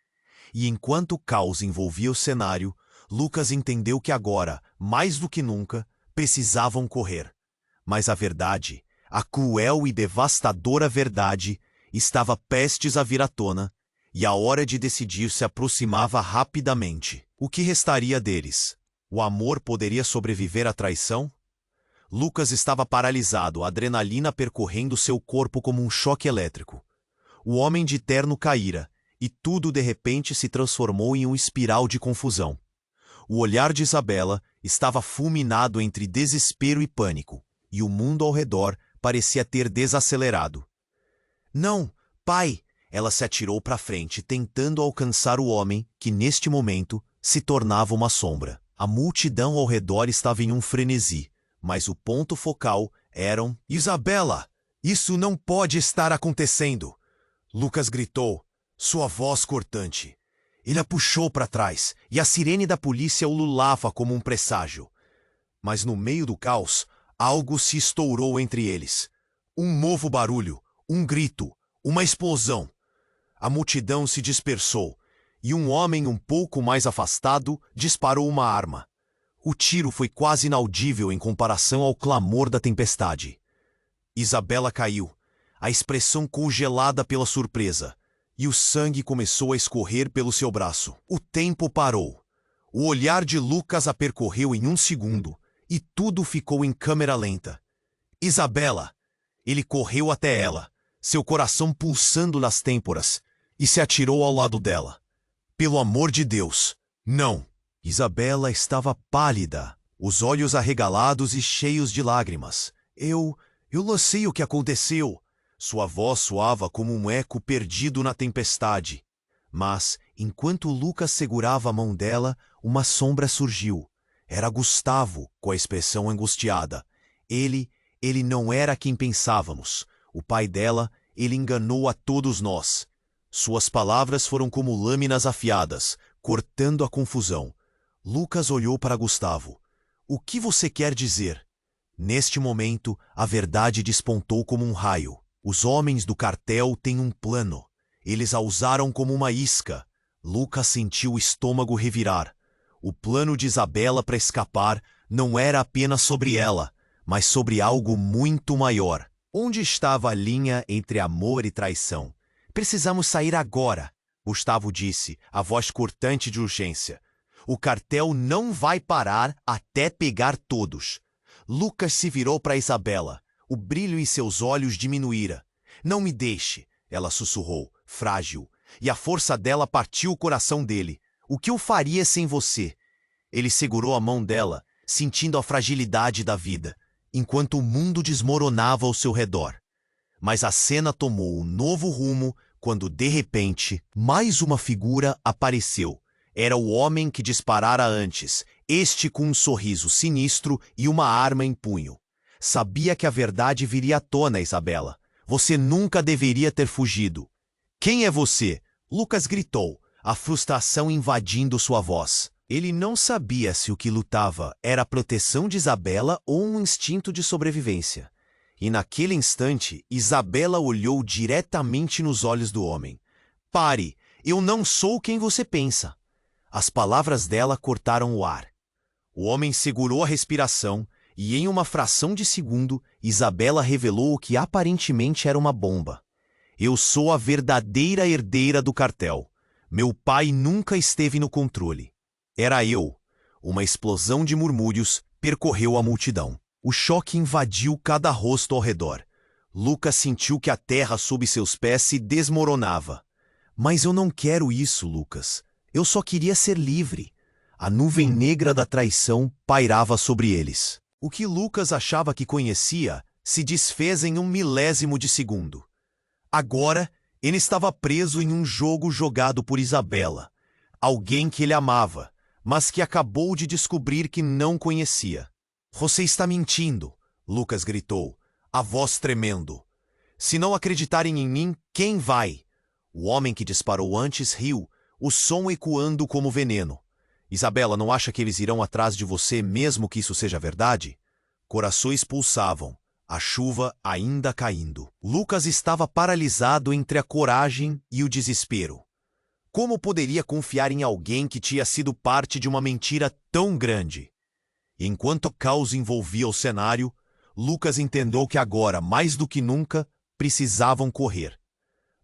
E enquanto o caos envolvia o cenário, Lucas entendeu que agora, mais do que nunca, precisavam correr. Mas a verdade, a cruel e devastadora verdade, estava prestes a vir à tona, e a hora de decidir se aproximava rapidamente. O que restaria deles? O amor poderia sobreviver à traição? Lucas estava paralisado, a adrenalina percorrendo seu corpo como um choque elétrico. O homem de terno caíra, e tudo de repente se transformou em um espiral de confusão. O olhar de Isabela estava fulminado entre desespero e pânico, e o mundo ao redor parecia ter desacelerado. Não, pai! Ela se atirou para frente, tentando alcançar o homem, que neste momento se tornava uma sombra. A multidão ao redor estava em um frenesi, mas o ponto focal eram... Isabela! Isso não pode estar acontecendo! Lucas gritou, sua voz cortante. Ele a puxou para trás, e a sirene da polícia ululava como um presságio. Mas no meio do caos, algo se estourou entre eles. Um novo barulho, um grito, uma explosão. A multidão se dispersou, e um homem um pouco mais afastado disparou uma arma. O tiro foi quase inaudível em comparação ao clamor da tempestade. Isabela caiu, a expressão congelada pela surpresa, e o sangue começou a escorrer pelo seu braço. O tempo parou. O olhar de Lucas a percorreu em um segundo, e tudo ficou em câmera lenta. Isabela! Ele correu até ela, seu coração pulsando nas têmporas, e se atirou ao lado dela. Pelo amor de Deus, não! Isabela estava pálida, os olhos arregalados e cheios de lágrimas. Eu não sei o que aconteceu. Sua voz soava como um eco perdido na tempestade. Mas, enquanto Lucas segurava a mão dela, uma sombra surgiu. Era Gustavo, com a expressão angustiada. Ele não era quem pensávamos. O pai dela, ele enganou a todos nós. Suas palavras foram como lâminas afiadas, cortando a confusão. Lucas olhou para Gustavo. O que você quer dizer? Neste momento, a verdade despontou como um raio. Os homens do cartel têm um plano. Eles a usaram como uma isca. Lucas sentiu o estômago revirar. O plano de Isabela para escapar não era apenas sobre ela, mas sobre algo muito maior. Onde estava a linha entre amor e traição? Precisamos sair agora, Gustavo disse, a voz cortante de urgência. O cartel não vai parar até pegar todos. Lucas se virou para Isabela. O brilho em seus olhos diminuíra. Não me deixe, ela sussurrou, frágil, e a força dela partiu o coração dele. O que eu faria sem você? Ele segurou a mão dela, sentindo a fragilidade da vida, enquanto o mundo desmoronava ao seu redor. Mas a cena tomou um novo rumo quando, de repente, mais uma figura apareceu. Era o homem que disparara antes, este com um sorriso sinistro e uma arma em punho. Sabia que a verdade viria à tona, Isabela. Você nunca deveria ter fugido. Quem é você? Lucas gritou, a frustração invadindo sua voz. Ele não sabia se o que lutava era a proteção de Isabela ou um instinto de sobrevivência. E naquele instante, Isabela olhou diretamente nos olhos do homem. Pare, eu não sou quem você pensa. As palavras dela cortaram o ar. O homem segurou a respiração e, em uma fração de segundo, Isabela revelou o que aparentemente era uma bomba. Eu sou a verdadeira herdeira do cartel. Meu pai nunca esteve no controle. Era eu. Uma explosão de murmúrios percorreu a multidão. O choque invadiu cada rosto ao redor. Lucas sentiu que a terra sob seus pés se desmoronava. Mas eu não quero isso, Lucas. Eu só queria ser livre. A nuvem negra da traição pairava sobre eles. O que Lucas achava que conhecia se desfez em um milésimo de segundo. Agora, ele estava preso em um jogo jogado por Isabela, alguém que ele amava, mas que acabou de descobrir que não conhecia. Você está mentindo, Lucas gritou, a voz tremendo. Se não acreditarem em mim, quem vai? O homem que disparou antes riu, o som ecoando como veneno. Isabela, não acha que eles irão atrás de você mesmo que isso seja verdade? Corações pulsavam, a chuva ainda caindo. Lucas estava paralisado entre a coragem e o desespero. Como poderia confiar em alguém que tinha sido parte de uma mentira tão grande? Enquanto o caos envolvia o cenário, Lucas entendeu que agora, mais do que nunca, precisavam correr.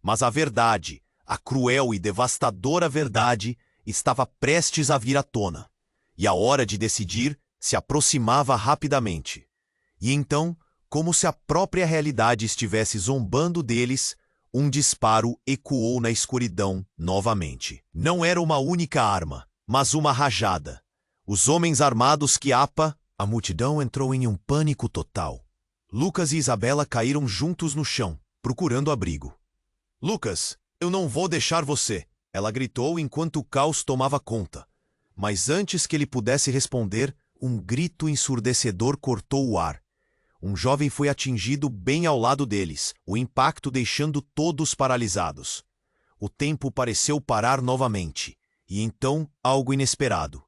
Mas a verdade, a cruel e devastadora verdade, estava prestes a vir à tona. E a hora de decidir se aproximava rapidamente. E então, como se a própria realidade estivesse zombando deles, um disparo ecoou na escuridão novamente. Não era uma única arma, mas uma rajada. Os homens armados que a multidão entrou em um pânico total. Lucas e Isabela caíram juntos no chão, procurando abrigo. Lucas, eu não vou deixar você, ela gritou enquanto o caos tomava conta. Mas antes que ele pudesse responder, um grito ensurdecedor cortou o ar. Um jovem foi atingido bem ao lado deles, o impacto deixando todos paralisados. O tempo pareceu parar novamente, e então algo inesperado.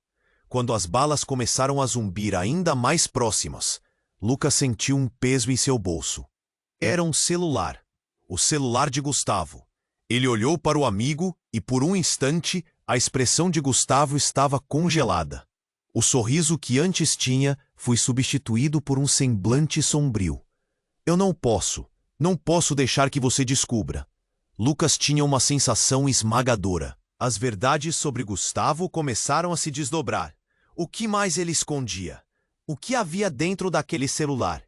Quando as balas começaram a zumbir ainda mais próximas, Lucas sentiu um peso em seu bolso. Era um celular. O celular de Gustavo. Ele olhou para o amigo e, por um instante, a expressão de Gustavo estava congelada. O sorriso que antes tinha foi substituído por um semblante sombrio. Eu não posso deixar que você descubra. Lucas tinha uma sensação esmagadora. As verdades sobre Gustavo começaram a se desdobrar. O que mais ele escondia? O que havia dentro daquele celular?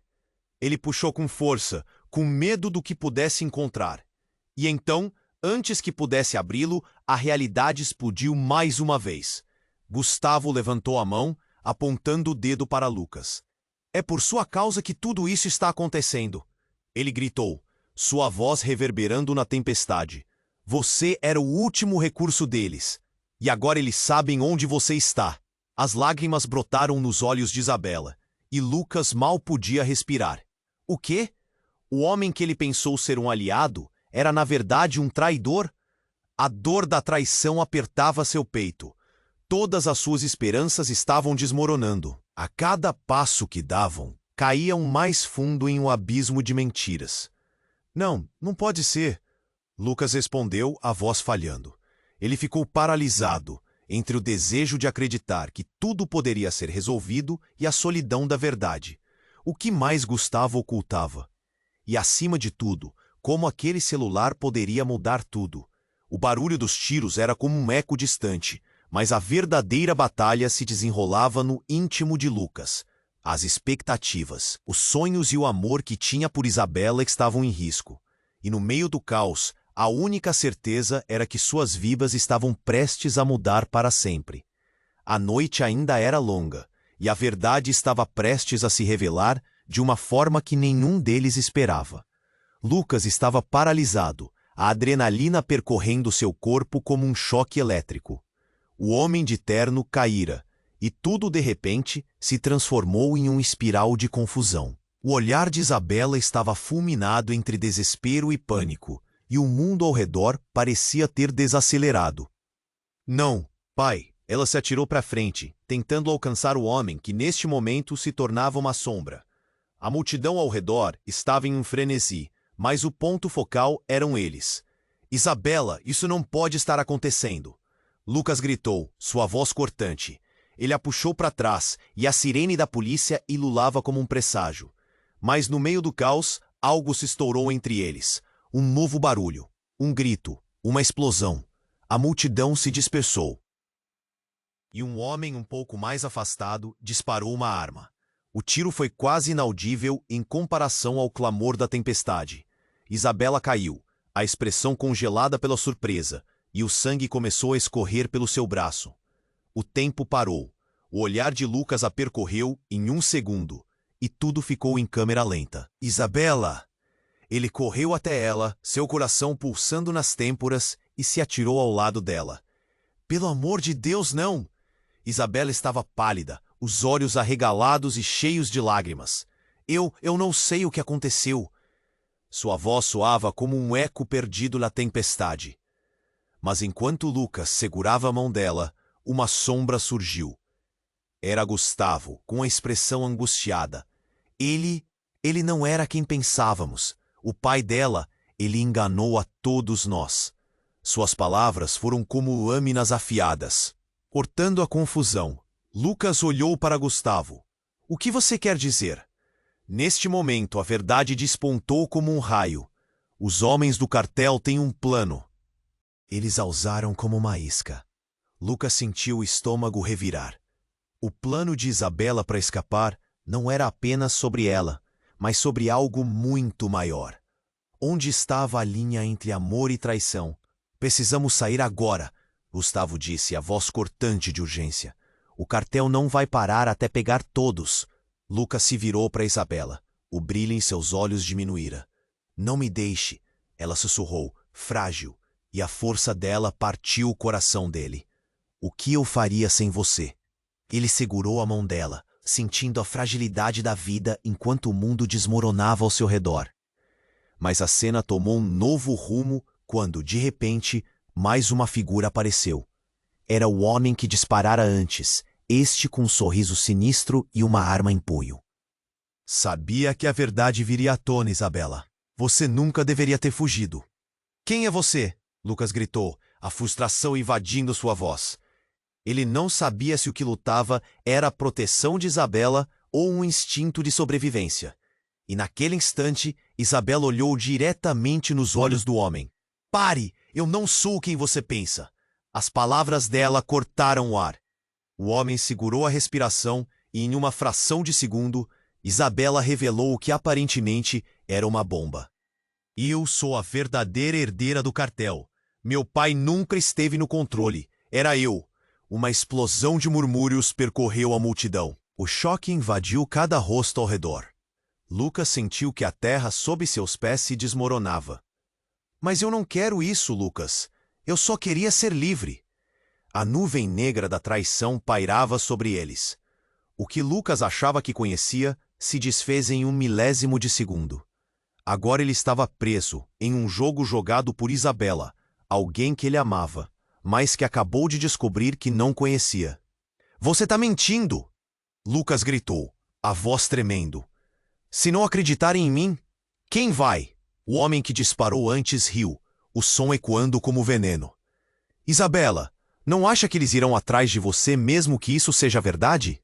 Ele puxou com força, com medo do que pudesse encontrar. E então, antes que pudesse abri-lo, a realidade explodiu mais uma vez. Gustavo levantou a mão, apontando o dedo para Lucas. É por sua causa que tudo isso está acontecendo. Ele gritou, sua voz reverberando na tempestade. Você era o último recurso deles. E agora eles sabem onde você está. As lágrimas brotaram nos olhos de Isabela, e Lucas mal podia respirar. O quê? O homem que ele pensou ser um aliado era na verdade um traidor? A dor da traição apertava seu peito. Todas as suas esperanças estavam desmoronando. A cada passo que davam, caíam mais fundo em um abismo de mentiras. Não pode ser. Lucas respondeu, a voz falhando. Ele ficou paralisado entre o desejo de acreditar que tudo poderia ser resolvido e a solidão da verdade. O que mais Gustavo ocultava? E, acima de tudo, como aquele celular poderia mudar tudo? O barulho dos tiros era como um eco distante, mas a verdadeira batalha se desenrolava no íntimo de Lucas. As expectativas, os sonhos e o amor que tinha por Isabela estavam em risco. E no meio do caos, a única certeza era que suas vidas estavam prestes a mudar para sempre. A noite ainda era longa, e a verdade estava prestes a se revelar de uma forma que nenhum deles esperava. Lucas estava paralisado, a adrenalina percorrendo seu corpo como um choque elétrico. O homem de terno caíra, e tudo de repente se transformou em um espiral de confusão. O olhar de Isabela estava fulminado entre desespero e pânico, e o mundo ao redor parecia ter desacelerado. Não, pai! Ela se atirou para frente, tentando alcançar o homem que neste momento se tornava uma sombra. A multidão ao redor estava em um frenesi, mas o ponto focal eram eles. Isabela, isso não pode estar acontecendo! Lucas gritou, sua voz cortante. Ele a puxou para trás e a sirene da polícia ilulava como um presságio. Mas no meio do caos, algo se estourou entre eles. Um novo barulho, um grito, uma explosão. A multidão se dispersou. E um homem um pouco mais afastado disparou uma arma. O tiro foi quase inaudível em comparação ao clamor da tempestade. Isabela caiu, a expressão congelada pela surpresa, e o sangue começou a escorrer pelo seu braço. O tempo parou. O olhar de Lucas a percorreu em um segundo, e tudo ficou em câmera lenta. Isabela! Ele correu até ela, seu coração pulsando nas têmporas, e se atirou ao lado dela. Pelo amor de Deus, não! Isabela estava pálida, os olhos arregalados e cheios de lágrimas. Eu não sei o que aconteceu. Sua voz soava como um eco perdido na tempestade. Mas enquanto Lucas segurava a mão dela, uma sombra surgiu. Era Gustavo, com a expressão angustiada. Ele não era quem pensávamos. O pai dela, ele enganou a todos nós. Suas palavras foram como lâminas afiadas. Cortando a confusão, Lucas olhou para Gustavo. O que você quer dizer? Neste momento, a verdade despontou como um raio. Os homens do cartel têm um plano. Eles a usaram como uma isca. Lucas sentiu o estômago revirar. O plano de Isabela para escapar não era apenas sobre ela, mas sobre algo muito maior. Onde estava a linha entre amor e traição? Precisamos sair agora, Gustavo disse, a voz cortante de urgência. O cartel não vai parar até pegar todos. Lucas se virou para Isabela. O brilho em seus olhos diminuíra. Não me deixe, ela sussurrou, frágil, e a força dela partiu o coração dele. O que eu faria sem você? Ele segurou a mão dela, sentindo a fragilidade da vida enquanto o mundo desmoronava ao seu redor. Mas a cena tomou um novo rumo quando, de repente, mais uma figura apareceu. Era o homem que disparara antes, este com um sorriso sinistro e uma arma em punho. Sabia que a verdade viria à tona, Isabela. Você nunca deveria ter fugido. Quem é você? Lucas gritou, a frustração invadindo sua voz. Ele não sabia se o que lutava era a proteção de Isabela ou um instinto de sobrevivência. E naquele instante, Isabela olhou diretamente nos olhos do homem. Pare! Eu não sou quem você pensa! As palavras dela cortaram o ar. O homem segurou a respiração e, em uma fração de segundo, Isabela revelou o que aparentemente era uma bomba. Eu sou a verdadeira herdeira do cartel. Meu pai nunca esteve no controle. Era eu. Uma explosão de murmúrios percorreu a multidão. O choque invadiu cada rosto ao redor. Lucas sentiu que a terra sob seus pés se desmoronava. Mas eu não quero isso, Lucas. Eu só queria ser livre. A nuvem negra da traição pairava sobre eles. O que Lucas achava que conhecia se desfez em um milésimo de segundo. Agora ele estava preso em um jogo jogado por Isabela, alguém que ele amava, mas que acabou de descobrir que não conhecia. Você está mentindo! Lucas gritou, a voz tremendo. Se não acreditarem em mim, quem vai? O homem que disparou antes riu, o som ecoando como veneno. Isabela, não acha que eles irão atrás de você mesmo que isso seja verdade?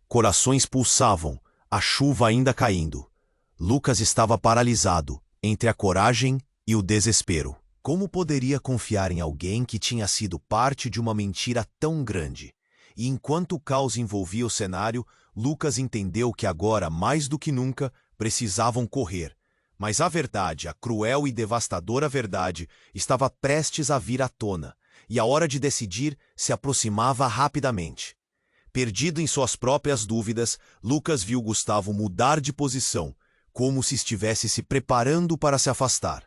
Corações pulsavam, a chuva ainda caindo. Lucas estava paralisado, entre a coragem e o desespero. Como poderia confiar em alguém que tinha sido parte de uma mentira tão grande? E enquanto o caos envolvia o cenário, Lucas entendeu que agora, mais do que nunca, precisavam correr. Mas a verdade, a cruel e devastadora verdade, estava prestes a vir à tona, e a hora de decidir se aproximava rapidamente. Perdido em suas próprias dúvidas, Lucas viu Gustavo mudar de posição, como se estivesse se preparando para se afastar.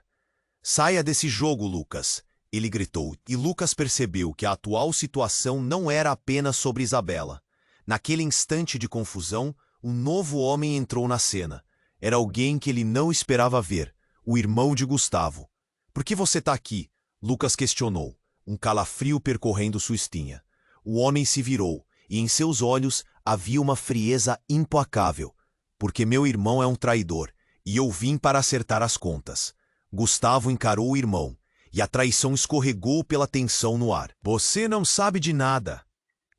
Saia desse jogo, Lucas! Ele gritou, e Lucas percebeu que a atual situação não era apenas sobre Isabela. Naquele instante de confusão, um novo homem entrou na cena. Era alguém que ele não esperava ver, o irmão de Gustavo. Por que você está aqui? Lucas questionou, um calafrio percorrendo sua espinha. O homem se virou, e em seus olhos havia uma frieza implacável. Porque meu irmão é um traidor, e eu vim para acertar as contas. Gustavo encarou o irmão, e a traição escorregou pela tensão no ar. Você não sabe de nada.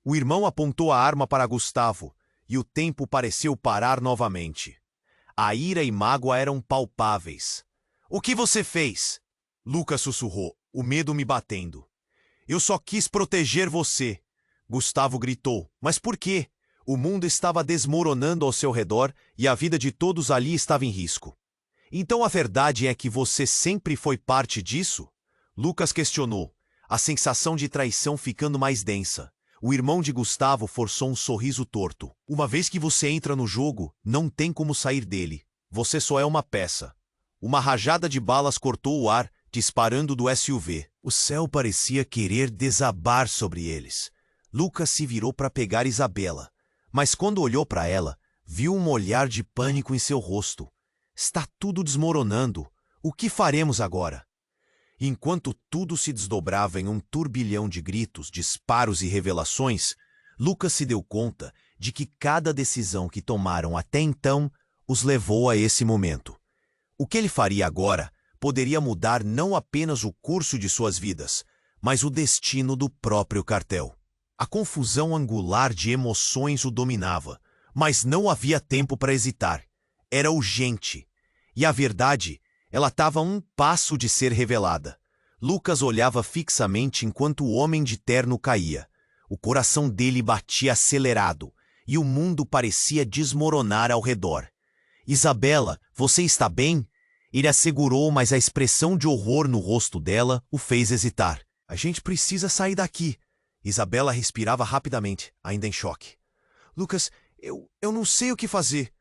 O irmão apontou a arma para Gustavo, e o tempo pareceu parar novamente. A ira e mágoa eram palpáveis. O que você fez? Lucas sussurrou, o medo me batendo. Eu só quis proteger você. Gustavo gritou. Mas por quê? O mundo estava desmoronando ao seu redor e a vida de todos ali estava em risco. Então a verdade é que você sempre foi parte disso? Lucas questionou, a sensação de traição ficando mais densa. O irmão de Gustavo forçou um sorriso torto. Uma vez que você entra no jogo, não tem como sair dele. Você só é uma peça. Uma rajada de balas cortou o ar, disparando do SUV. O céu parecia querer desabar sobre eles. Lucas se virou para pegar Isabela. Mas quando olhou para ela, viu um olhar de pânico em seu rosto. Está tudo desmoronando. O que faremos agora? Enquanto tudo se desdobrava em um turbilhão de gritos, disparos e revelações, Lucas se deu conta de que cada decisão que tomaram até então os levou a esse momento. O que ele faria agora poderia mudar não apenas o curso de suas vidas, mas o destino do próprio cartel. A confusão angular de emoções o dominava, mas não havia tempo para hesitar. Era urgente. E a verdade, ela estava a um passo de ser revelada. Lucas olhava fixamente enquanto o homem de terno caía. O coração dele batia acelerado, e o mundo parecia desmoronar ao redor. Isabela, você está bem? Ele assegurou, mas a expressão de horror no rosto dela o fez hesitar. A gente precisa sair daqui. Isabela respirava rapidamente, ainda em choque. Lucas, eu não sei o que fazer.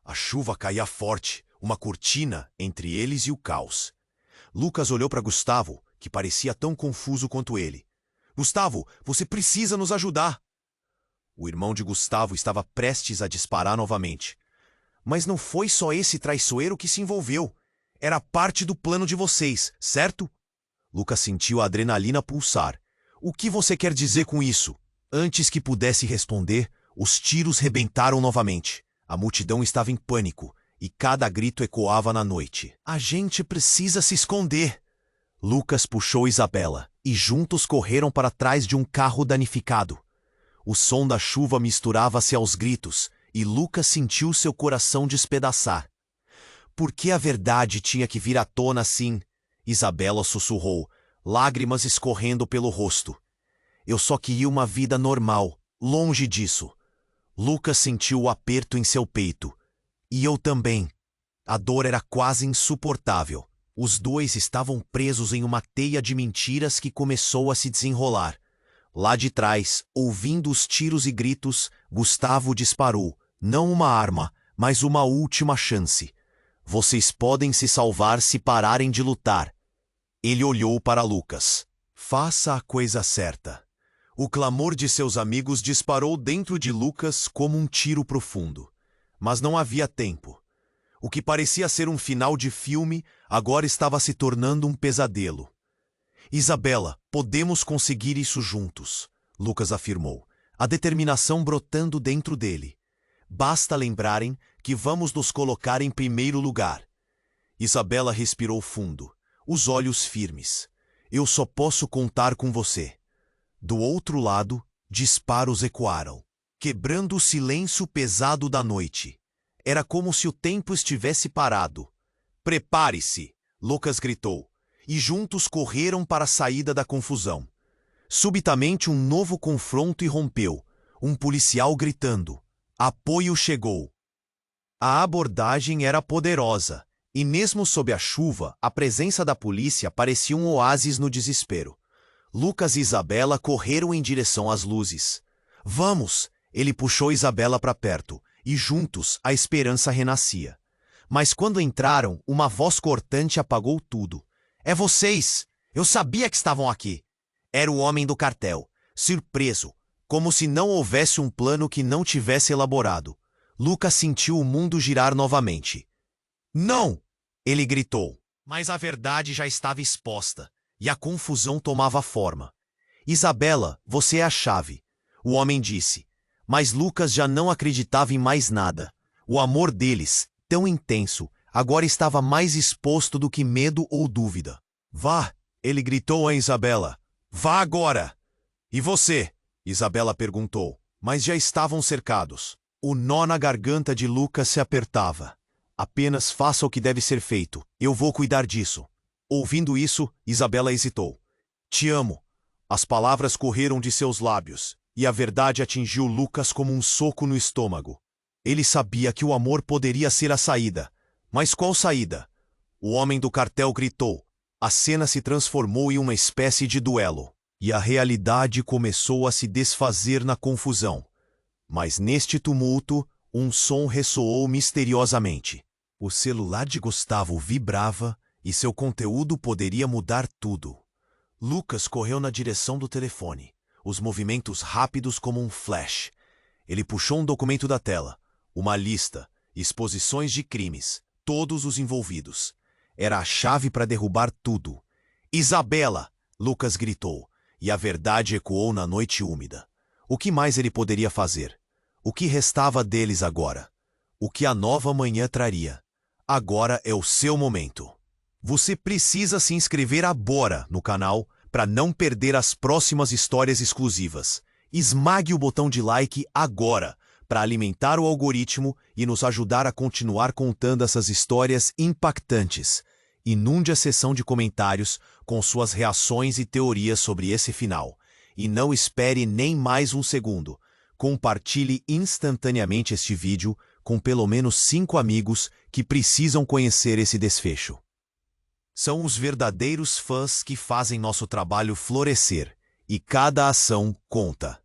A chuva caía forte, uma cortina entre eles e o caos. Lucas olhou para Gustavo, que parecia tão confuso quanto ele. Gustavo, você precisa nos ajudar. O irmão de Gustavo estava prestes a disparar novamente. Mas não foi só esse traiçoeiro que se envolveu. Era parte do plano de vocês, certo? Lucas sentiu a adrenalina pulsar. O que você quer dizer com isso? Antes que pudesse responder, os tiros rebentaram novamente. A multidão estava em pânico, e cada grito ecoava na noite. A gente precisa se esconder. Lucas puxou Isabela, e juntos correram para trás de um carro danificado. O som da chuva misturava-se aos gritos, e Lucas sentiu seu coração despedaçar. Por que a verdade tinha que vir à tona assim? Isabela sussurrou, lágrimas escorrendo pelo rosto. Eu só queria uma vida normal, longe disso. Lucas sentiu o aperto em seu peito. E eu também. A dor era quase insuportável. Os dois estavam presos em uma teia de mentiras que começou a se desenrolar. Lá de trás, ouvindo os tiros e gritos, Gustavo disparou, não uma arma, mas uma última chance. Vocês podem se salvar se pararem de lutar. Ele olhou para Lucas. Faça a coisa certa. O clamor de seus amigos disparou dentro de Lucas como um tiro profundo. Mas não havia tempo. O que parecia ser um final de filme agora estava se tornando um pesadelo. Isabela, podemos conseguir isso juntos, Lucas afirmou, a determinação brotando dentro dele. Basta lembrarem que vamos nos colocar em primeiro lugar. Isabela respirou fundo, os olhos firmes. Eu só posso contar com você. Do outro lado, disparos ecoaram, quebrando o silêncio pesado da noite. Era como se o tempo estivesse parado. Prepare-se, Lucas gritou, e juntos correram para a saída da confusão. Subitamente um novo confronto irrompeu, um policial gritando. Apoio chegou. A abordagem era poderosa, e mesmo sob a chuva, a presença da polícia parecia um oásis no desespero. Lucas e Isabela correram em direção às luzes. Vamos! Ele puxou Isabela para perto, e juntos a esperança renascia. Mas quando entraram, uma voz cortante apagou tudo. É vocês! Eu sabia que estavam aqui! Era o homem do cartel, surpreso, como se não houvesse um plano que não tivesse elaborado. Lucas sentiu o mundo girar novamente. Não! Ele gritou. Mas a verdade já estava exposta, e a confusão tomava forma. Isabela, você é a chave, o homem disse. Mas Lucas já não acreditava em mais nada. O amor deles, tão intenso, agora estava mais exposto do que medo ou dúvida. Vá! Ele gritou a Isabela. Vá agora! E você? Isabela perguntou, mas já estavam cercados. O nó na garganta de Lucas se apertava. Apenas faça o que deve ser feito. Eu vou cuidar disso. Ouvindo isso, Isabela hesitou. Te amo. As palavras correram de seus lábios, e a verdade atingiu Lucas como um soco no estômago. Ele sabia que o amor poderia ser a saída. Mas qual saída? O homem do cartel gritou. A cena se transformou em uma espécie de duelo, e a realidade começou a se desfazer na confusão. Mas neste tumulto, um som ressoou misteriosamente. O celular de Gustavo vibrava e seu conteúdo poderia mudar tudo. Lucas correu na direção do telefone, os movimentos rápidos como um flash. Ele puxou um documento da tela, uma lista, exposições de crimes, todos os envolvidos. Era a chave para derrubar tudo. Isabela! Lucas gritou, e a verdade ecoou na noite úmida. O que mais ele poderia fazer? O que restava deles agora? O que a nova manhã traria? Agora é o seu momento. Você precisa se inscrever agora no canal para não perder as próximas histórias exclusivas. Esmague o botão de like agora para alimentar o algoritmo e nos ajudar a continuar contando essas histórias impactantes. Inunde a seção de comentários com suas reações e teorias sobre esse final. E não espere nem mais um segundo. Compartilhe instantaneamente este vídeo com pelo menos 5 amigos que precisam conhecer esse desfecho. São os verdadeiros fãs que fazem nosso trabalho florescer, e cada ação conta.